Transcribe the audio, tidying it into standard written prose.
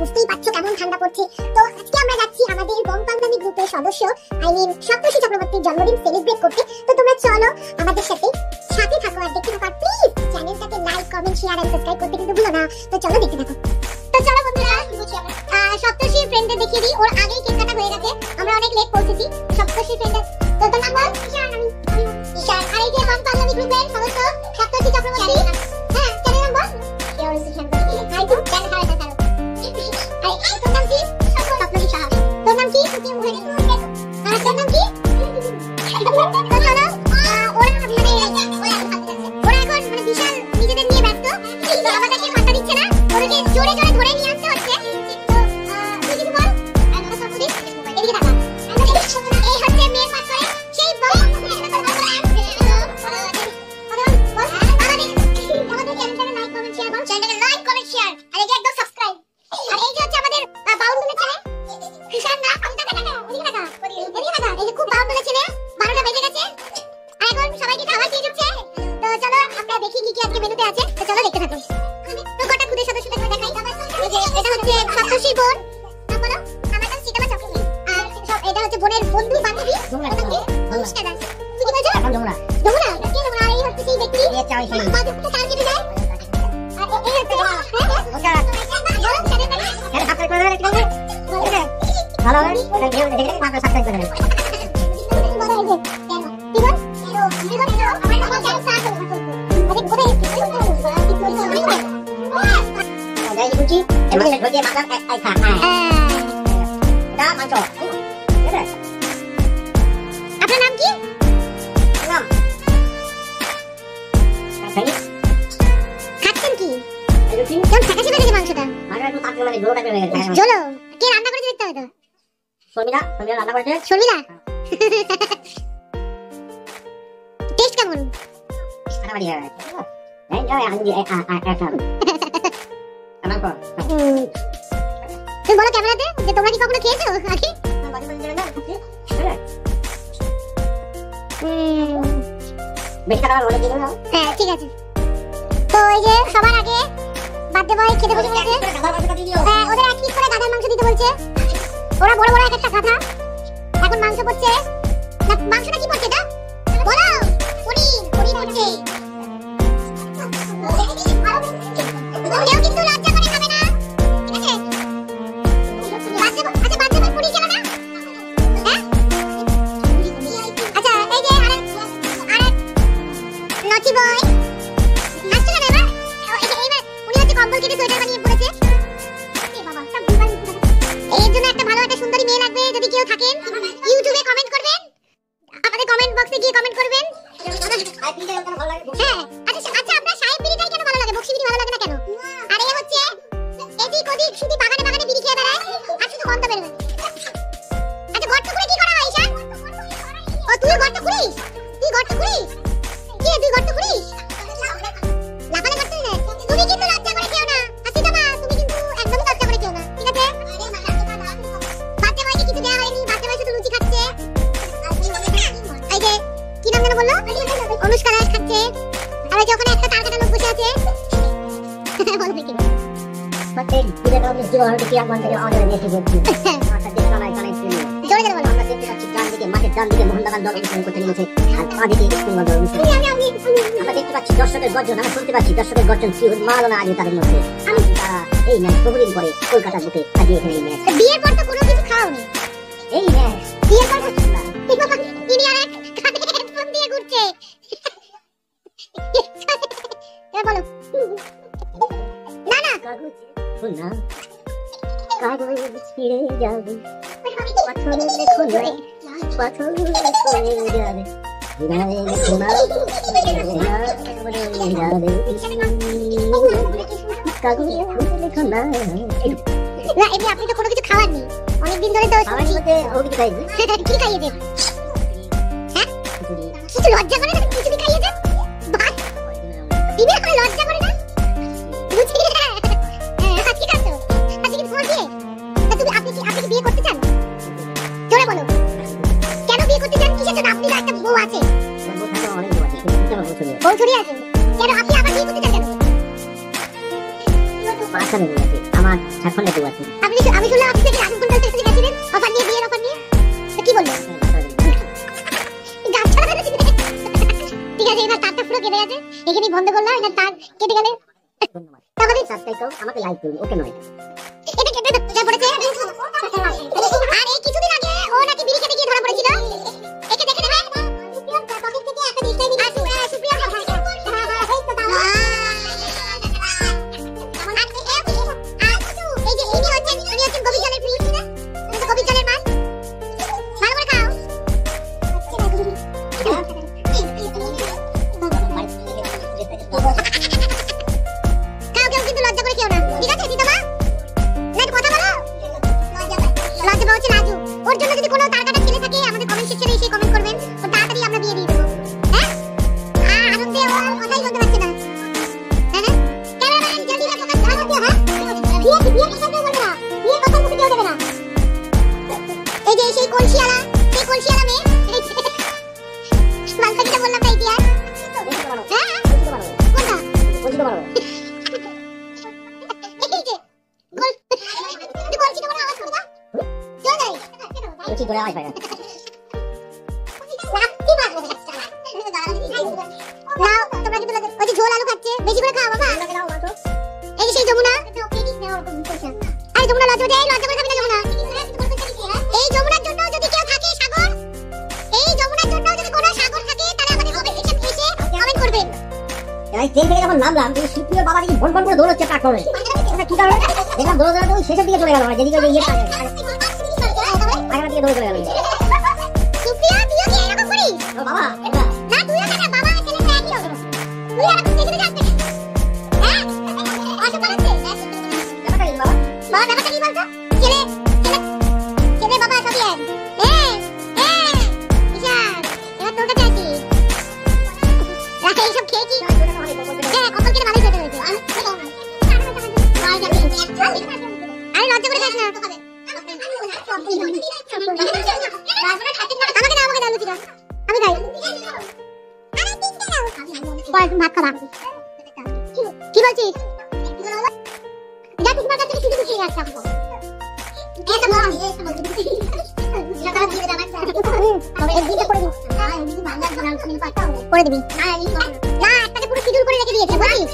বুঝতেই পারছো কেমন ঠান্ডা পড়ছে। তো আজকে আমরা যাচ্ছি আমাদের বং পান্দানি গ্রুপের সদস্য সপ্তর্ষি চক্রবর্তীর জন্মদিন সেলিব্রেট করতে। তো তোমরা চলো আমাদের সাথে থাকো আর দেখতে থাকো। প্লিজ চ্যানেলটাকে লাইক, কমেন্ট, শেয়ার আর সাবস্ক্রাইব করতে কিন্তু ভুলো না। তো চলো দেখতে থাকো। তো চলো বন্ধুরা, সপ্তর্ষির ফ্রেন্ডদের দেখিয়ে দিই। ওর আগেই কেক কাটা হয়ে গেছে, আমরা অনেক লেট পৌঁছেছি। সপ্তর্ষির ফ্রেন্ডদের তো তোর নাম বল? ঈশান। আর এই যে বং পান্দানি গ্রুপের সদস্য সপ্তর্ষি চক্রবর্তী। হ্যাঁ, চ্যানেল নাম বল? হাই টু চ্যানেল হারাটা করো। আরে তোর নাম কি? সপ্তর্ষি সাহা। তোর নাম কি? আর তোর নাম কি? বিশাল নিজেদের নিয়ে ব্যস্ত, তো আমাদেরকে পাত্তা দিচ্ছে না। ওদেরকে জোরে জোরে ধরে নিয়ে আসতে হচ্ছে। তো তুই কিছু বল। এদিকে দেখা। এই হচ্ছে মেয়ের পাশ করে সেই বল। আমাদের চ্যানেলটাকে লাইক, কমেন্ট, শেয়ার করুন। চ্যানেলটাকে লাইক, কমেন্ট, শেয়ার আর এই যে একদম সাবস্ক্রাইব। আর এই যে হচ্ছে আমাদের বাউন্ডুলের ছেলে ঈশান। না আমি টাকা ওদিকে দেখা। এই যে খুব বাউন্ডুলের ছেলে। 12টা বেজে গেছে আর এখন সবাইকে খাবার দিয়ে দিচ্ছে। তো চলো আমরা দেখি কি কি আজকে মেনুতে আছে। তো চলো দেখতে থাকো। তো কটা খুদের সদস্যদের দেখাই। এই যে এটা হচ্ছে সপ্তর্ষির বোন। নাম বলো? আমার নাম সীতামা চক্রবর্তী। আর সব এটা হচ্ছে বোনের বন্ধু বান্ধবী। অনুষ্কা দাস। তুই কি বলছো? যমুনা। যমুনা কে? যমুনা। এই হচ্ছে সেই ব্যক্তি বাজুটা কাল কেটে যায়। আর এই হচ্ছে ওটা বলো চ্যানেল নাম। এটা সাবস্ক্রাইব করে দেবেন। ভালো হবে এটা ভিডিও দেখে আপনারা সাবস্ক্রাইব করে দেবেন। আপনার নাম কি? খাচ্ছেন কি? কেমন ফ্যাকাশে বেড়েছে মাংসটা? ঝোলো। কে রান্না করেছে দেখতে হবে তো? শর্মিলা রান্না করেছে। শর্মিলা টেস্ট কেমন? তুমি বলো ক্যামেরাতে যে তোমরা কি কখনো খেয়েছো আগে? হ্যাঁ ঠিক আছে। তো এই যে সবার আগে বার্থডে বয় খেতে বসে বলছে। হ্যাঁ, ওদের এক পিস করে গাধার মাংস দিতে বলছে। ওরা বড় বড় এক একটা গাধা। এখন মাংস পড়ছে না। মাংসটা কি পড়ছে এটা বলো? পনির পড়ছে। কেউ কিন্তু লজ্জা করে খাবে না, ঠিক আছে? বাচ্চা ভাই পনির খেলো না? হ্যাঁ আচ্ছা। এই যে আরেক নচি বয় আসছে না এবার। এইবার উনি হচ্ছে কম্বল কেটে সোয়েটার বানিয়ে পড়েছে। এর জন্য একটা ভালো একটা সুন্দরী মেয়ে লাগবে। যদি কেউ থাকেন ইউটিউবে কমেন্ট করবেন, আমাদের কমেন্ট বক্সে গিয়ে কমেন্ট করবেন। হ্যাঁ আচ্ছা আপনার সাহেব বিড়িটাই কেন ভালো লাগে? বক্সি বিড়ি ভালো লাগে না কেন? আর এই হচ্ছে এদিক ওদিক শুধু বাগানে বিড়ি খেয়ে বেড়ায় আর শুধু গন্ধ বেরোবে। আচ্ছা গর্ত করে কি করা হয় ঈশান? ও তুই গর্ত করিস? তুই গর্ত করিস? কি তুই গর্ত করিস? লাফালে গর্ত না। তুমি কিন্তু লজ্জা করে কেউ না। আসি তো না, তুমি কিন্তু একদমই লজ্জা করে কেউ না, ঠিক আছে? বাচ্চা ভাইকে কিছু দেওয়া হয়নি। বাচ্চা ভাই শুধু লুচি খাচ্ছে। এই যে কি নাম যেন বললো? অনুষ্কা দাস খাচ্ছে। আর ওই যে ওখানে একটা তার কাটা লোক বসে আছে। বলো দেখি। জোরে জোরে বলো। মাঠের ডান দিকে মোহনবাগান দল অনুসরণ করতে নেমেছে আর পা দিকে স্কুল দল অনুসরণ। আমরা দেখতে পাচ্ছি দর্শকের গর্জন, আমরা শুনতে পাচ্ছি দর্শকের গর্জন কি মালনা আগে তাদের মধ্যে। তারা এই ম্যাচ বহুদিন পরে কলকাতার বুকে হারিয়ে এখানে এই ম্যাচ। বিয়ের পর তো কোনো কিছু খাওনি। এই ম্যাচ বিয়ের পর তিনি আর এক কানে হেডফোন দিয়ে ঘুরছে। বলো না না কাগজ শোনা কাগজ ছিঁড়ে যাবে পাথরে দেখো না পাথর করে যাবে আপনি তো কোনো কিছু খাওয়াননি অনেকদিন ধরে। তো কি খাইয়েছেন? হ্যাঁ কিছু লজ্জা করে না? কিছু খাইয়েছেন? লজ্জা করে না? আজকে খাচ্ছো? আজকে কি তোমার বিয়ে? আপনি কি বিয়ে করতে চান? জোরে বলো। কেন বিয়ে করতে চান? কিসের জন্য? আপনি একটা বউ আছে। বউ ছড়ি আছে কেন? আপনি আবার বিয়ে করতে চান কেন? একটা মেয়ে আছে, আমার ঝাড়খণ্ডে বউ আছে। আমি শুনলাম আপনি থেকে রাজস্থান বলতে গেছিলেন অফার নিয়ে, বিয়ের অফার নিয়ে, তো কি বললেন? ঠিক আছে, এবার তারটা পুরো কেটে গেছে, এখানেই বন্ধ করলাম। এটা তার কেটে গেলে ধন্যবাদ। তাহলে সাবস্ক্রাইব করুন, আমাকে লাইক করুন, ওকে নয়। এটা কেটে যা পড়েছে। আর এই কিছুদিন আগে ও নাকি বিড়ি খেতে গিয়ে ধরা পড়েছিল, একে দেখে নেবে। পকেট থেকে একটা ডিসপ্লে নিয়ে সুপ্রিয়া এই যে ইনি হচ্ছেন গোবি জলের প্রিন্স না, গোবি জলের মাছ। ভালো করে খাও। কেউ কিন্তু লজ্জা করে খেও না, ঠিক আছে দিদা মা? না একটু কথা বলো। লজ্জা পাওয়া হচ্ছে লাজু। ওর জন্য যদি কোনো তারকাটা ছেলে থাকে আমাদের কমেন্ট সেকশনে এসে কমেন্ট করবেন, ও তাড়াতাড়ি আমরা বিয়ে দিয়ে দেবো। হ্যাঁ, আনন্দে ও কথাই বলতে পারছে না। হ্যাঁ, ক্যামেরাম্যান জলদি না ফোকাস ধরা দিও। হ্যাঁ, বিয়ে কথা কেউ বলবে না, বিয়ে কথা মুখে কেউ দেবে না। এই যে সেই কলসিয়ালা মেয়ে, বালকাটিটা বললাম না ইতিহাস। হ্যাঁ, কোনটা? এই যে তুই বলছিস তোমার আওয়াজ করে দাও। জোরে ধরে আয় ভাই। রাখতে পারবো না। নাও তোমরা কিন্তু ওই যে ঝোল আলু খাচ্ছে, বেশি করে খাও বাবা। এই যে সেই যমুনা, আরে যমুনা লজ্জা করে, এই লজ্জা করে খাবি না যমুনা। এই যমুনার জন্য যদি কেউ থাকে সাগর, এই যমুনার জন্য যদি কোনো সাগর থাকে তাহলে আমাদের কমেন্ট সেকশনে এসে কমেন্ট করবেন। এই ট্রেন থেকে যখন নামলাম, এই সুপ্রিয়র বাবা দেখি ভন ভন করে দৌড়চ্ছে প্ল্যাটফর্মে। কি কারণে? দেখলাম দৌড়াতে ওই শেষের দিকে চলে গেল, যেদিকে ওই ইয়েটা আগের দিকে দৌড়ে চলে গেল। সুপ্রিয়া তুইও কি এরকম করিস? ও বাবা, এটা না তুইও না, বাবা ছেলে তো একই হবে। তুই এরকম দেখে যাচ্ছে। হ্যাঁ, অত পারছে। ব্যাপারটা কি বাবা? বাবা ব্যাপারটা কি বলতো? ছেলে বাবা সবই এক। ঈশান, এবার তোর কাছে আসি। রাখে এইসব খেয়েছি। হ্যাঁ, কখন কেটে ভালোই খেতে হয়েছে। আরে লজ্জা করে খাস না। আমাকে দাও লুচিটা, আমি খাই। ভাত খাবা? কি বলছিস? যা তোমার কাছে শুধু শুধু খেয়ে আসতাম। করে দিবি না, একটাকে পুরো শিডিউল করে রেখে দিয়েছে বুঝিস।